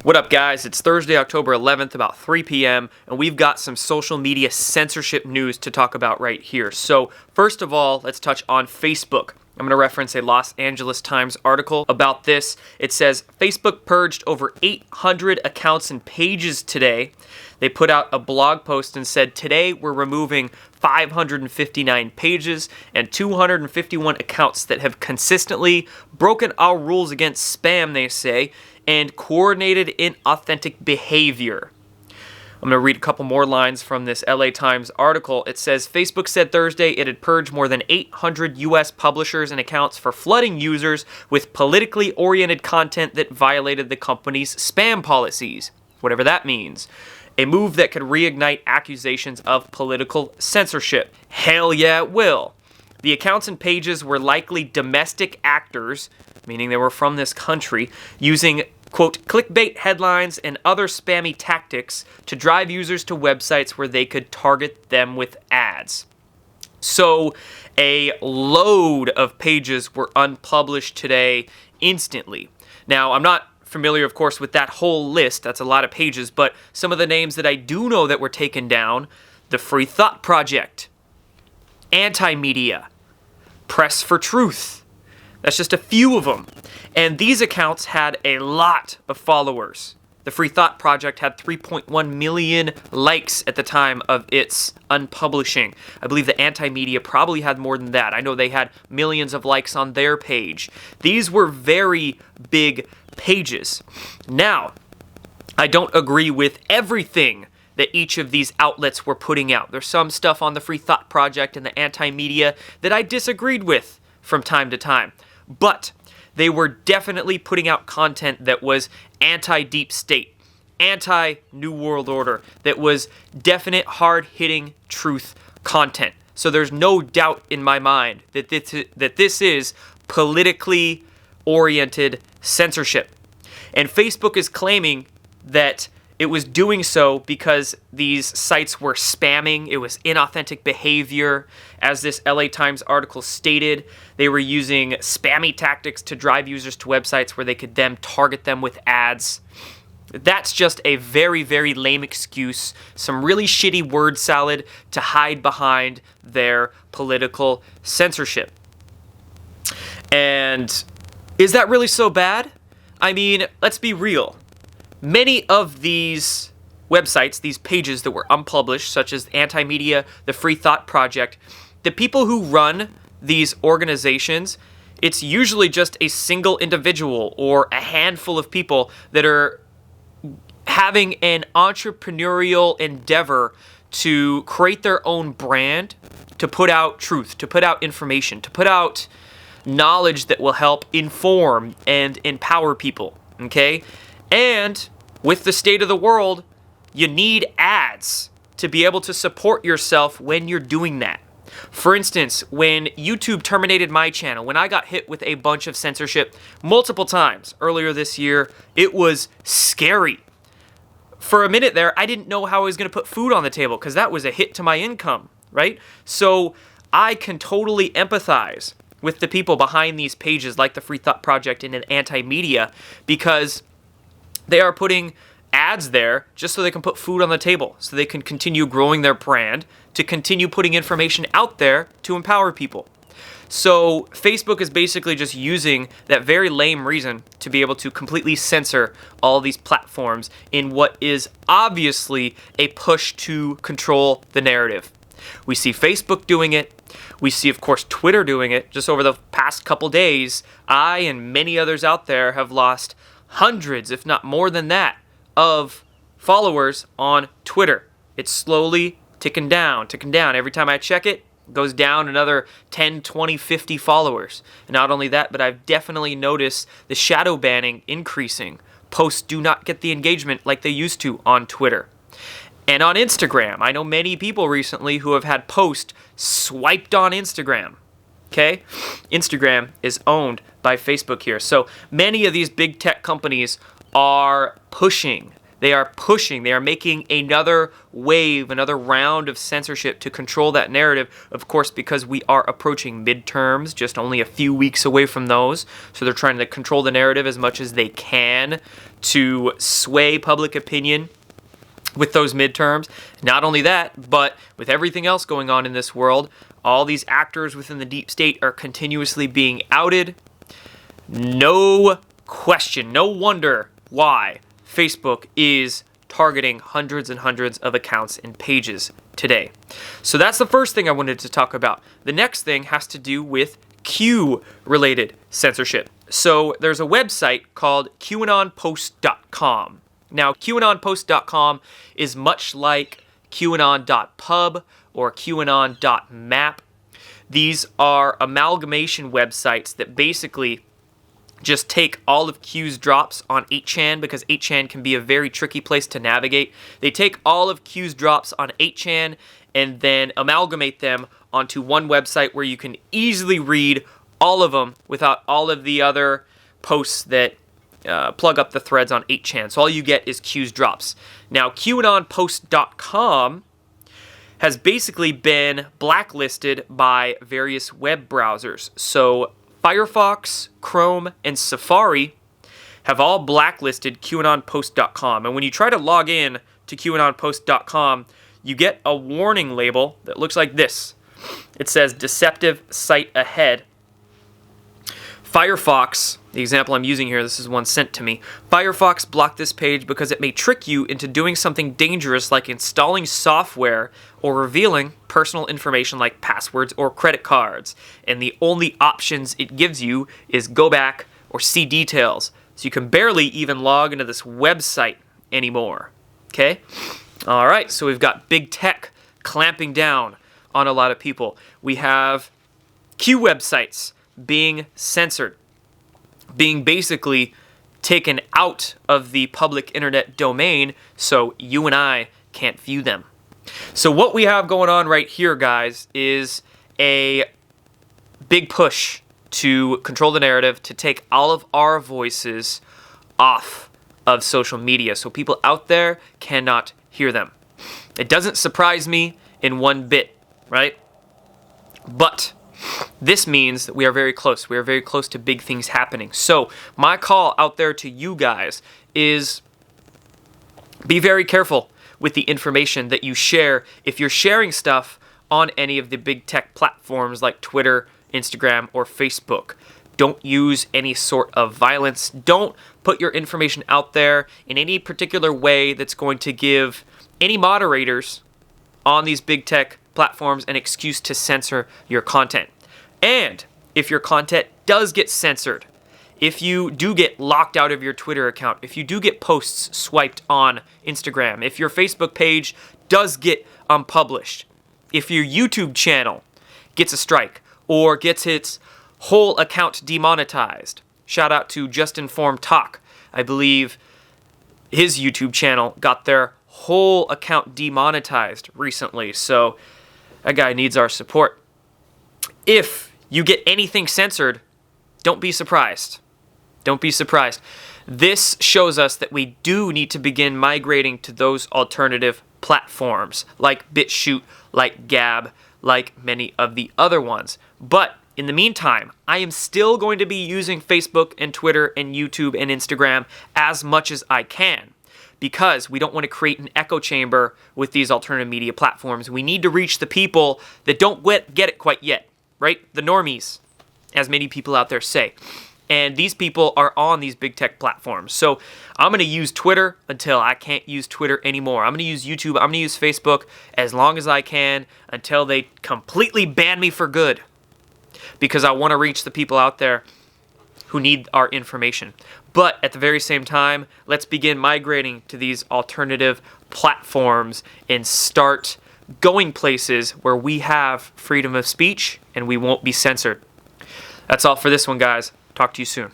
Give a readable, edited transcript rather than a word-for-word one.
What up, guys? It's Thursday, October 11th, about 3 p.m., and we've got some social media censorship news to talk about right here. So, first of all, let's touch on Facebook. I'm going to reference a Los Angeles Times article about this. It says, Facebook purged over 800 accounts and pages today. They put out a blog post and said, today we're removing 559 pages and 251 accounts that have consistently broken our rules against spam, they say, and coordinated inauthentic behavior. I'm going to read a couple more lines from this LA Times article. It says, Facebook said Thursday it had purged more than 800 U.S. publishers and accounts for flooding users with politically oriented content that violated the company's spam policies, whatever that means. A move that could reignite accusations of political censorship. Hell yeah, it will. The accounts and pages were likely domestic actors, meaning they were from this country, using, quote, clickbait headlines and other spammy tactics to drive users to websites where they could target them with ads. So, a load of pages were unpublished today instantly. Now, I'm not familiar, of course, with that whole list. That's a lot of pages, but some of the names that I do know that were taken down: the Free Thought Project, Anti-Media, Press for Truth. That's just a few of them. And these accounts had a lot of followers. The Free Thought Project had 3.1 million likes at the time of its unpublishing. I believe the Anti-Media probably had more than that. I know they had millions of likes on their page. These were very big pages. Now, I don't agree with everything that each of these outlets were putting out. There's some stuff on the Free Thought Project and the Anti-Media that I disagreed with from time to time. But they were definitely putting out content that was anti-deep state, anti-New World Order, that was definite hard-hitting truth content. So there's no doubt in my mind that this is politically oriented censorship. And Facebook is claiming that it was doing so because these sites were spamming. It was inauthentic behavior. As this LA Times article stated, they were using spammy tactics to drive users to websites where they could then target them with ads. That's just a very, very lame excuse, some really shitty word salad to hide behind their political censorship. And is that really so bad? I mean, let's be real. Many of these websites, these pages that were unpublished, such as Anti-Media, the Free Thought Project, the people who run these organizations, it's usually just a single individual or a handful of people that are having an entrepreneurial endeavor to create their own brand, to put out truth, to put out information, to put out knowledge that will help inform and empower people, okay? And with the state of the world, you need ads to be able to support yourself when you're doing that. For instance, when YouTube terminated my channel, when I got hit with a bunch of censorship multiple times earlier this year, it was scary. For a minute there, I didn't know how I was going to put food on the table because that was a hit to my income, right? So I can totally empathize with the people behind these pages like the Free Thought Project and an Anti-Media, because they are putting ads there just so they can put food on the table, so they can continue growing their brand, to continue putting information out there to empower people. So Facebook is basically just using that very lame reason to be able to completely censor all these platforms in what is obviously a push to control the narrative. We see Facebook doing it. We see, of course, Twitter doing it. Just over the past couple days, I and many others out there have lost hundreds, if not more than that, of followers on Twitter. It's slowly ticking down. Every time I check it, it goes down another 10, 20, 50 followers. And not only that, but I've definitely noticed the shadow banning increasing. Posts do not get the engagement like they used to on Twitter. And on Instagram, I know many people recently who have had posts swiped on Instagram. Okay? Instagram is owned by Facebook here. So many of these big tech companies are pushing They are pushing, they are making another wave, another round of censorship to control that narrative, of course, because we are approaching midterms, just only a few weeks away from those. So they're trying to control the narrative as much as they can to sway public opinion with those midterms. Not only that, but with everything else going on in this world, all these actors within the deep state are continuously being outed. No question, no wonder why Facebook is targeting hundreds and hundreds of accounts and pages today. So that's the first thing I wanted to talk about. The next thing has to do with Q-related censorship. So there's a website called QAnonPost.com. Now, QAnonPost.com is much like QAnon.pub or QAnon.map. These are amalgamation websites that basically just take all of Q's drops on 8chan, because 8chan can be a very tricky place to navigate. They take all of Q's drops on 8chan and then amalgamate them onto one website where you can easily read all of them without all of the other posts that plug up the threads on 8chan. So all you get is Q's drops. Now, QAnonPost.com has basically been blacklisted by various web browsers. So Firefox, Chrome, and Safari have all blacklisted QAnonPost.com. And when you try to log in to QAnonPost.com, you get a warning label that looks like this. It says, "Deceptive Site Ahead." Firefox, the example I'm using here, this is one sent to me. Firefox blocked this page because it may trick you into doing something dangerous like installing software or revealing personal information like passwords or credit cards. And the only options it gives you is go back or see details. So you can barely even log into this website anymore. Okay? All right, so we've got big tech clamping down on a lot of people. We have Q websites being censored, being basically taken out of the public internet domain so you and I can't view them. So what we have going on right here, guys, is a big push to control the narrative, to take all of our voices off of social media so people out there cannot hear them. It doesn't surprise me in one bit, right? But this means that we are very close. We are very close to big things happening. So my call out there to you guys is be very careful with the information that you share. If you're sharing stuff on any of the big tech platforms like Twitter, Instagram, or Facebook, don't use any sort of violence. Don't put your information out there in any particular way that's going to give any moderators on these big tech platforms an excuse to censor your content. And if your content does get censored, if you do get locked out of your Twitter account, if you do get posts swiped on Instagram, if your Facebook page does get unpublished, if your YouTube channel gets a strike or gets its whole account demonetized, shout out to Just Informed Talk. I believe his YouTube channel got their whole account demonetized recently, so that guy needs our support. If you get anything censored, don't be surprised. Don't be surprised. This shows us that we do need to begin migrating to those alternative platforms like BitChute, like Gab, like many of the other ones. But in the meantime, I am still going to be using Facebook and Twitter and YouTube and Instagram as much as I can, because we don't want to create an echo chamber with these alternative media platforms. We need to reach the people that don't get it quite yet, right? The normies, as many people out there say. And these people are on these big tech platforms. So I'm going to use Twitter until I can't use Twitter anymore. I'm going to use YouTube. I'm going to use Facebook as long as I can until they completely ban me for good, because I want to reach the people out there who need our information. But at the very same time, let's begin migrating to these alternative platforms and start going places where we have freedom of speech and we won't be censored. That's all for this one, guys. Talk to you soon.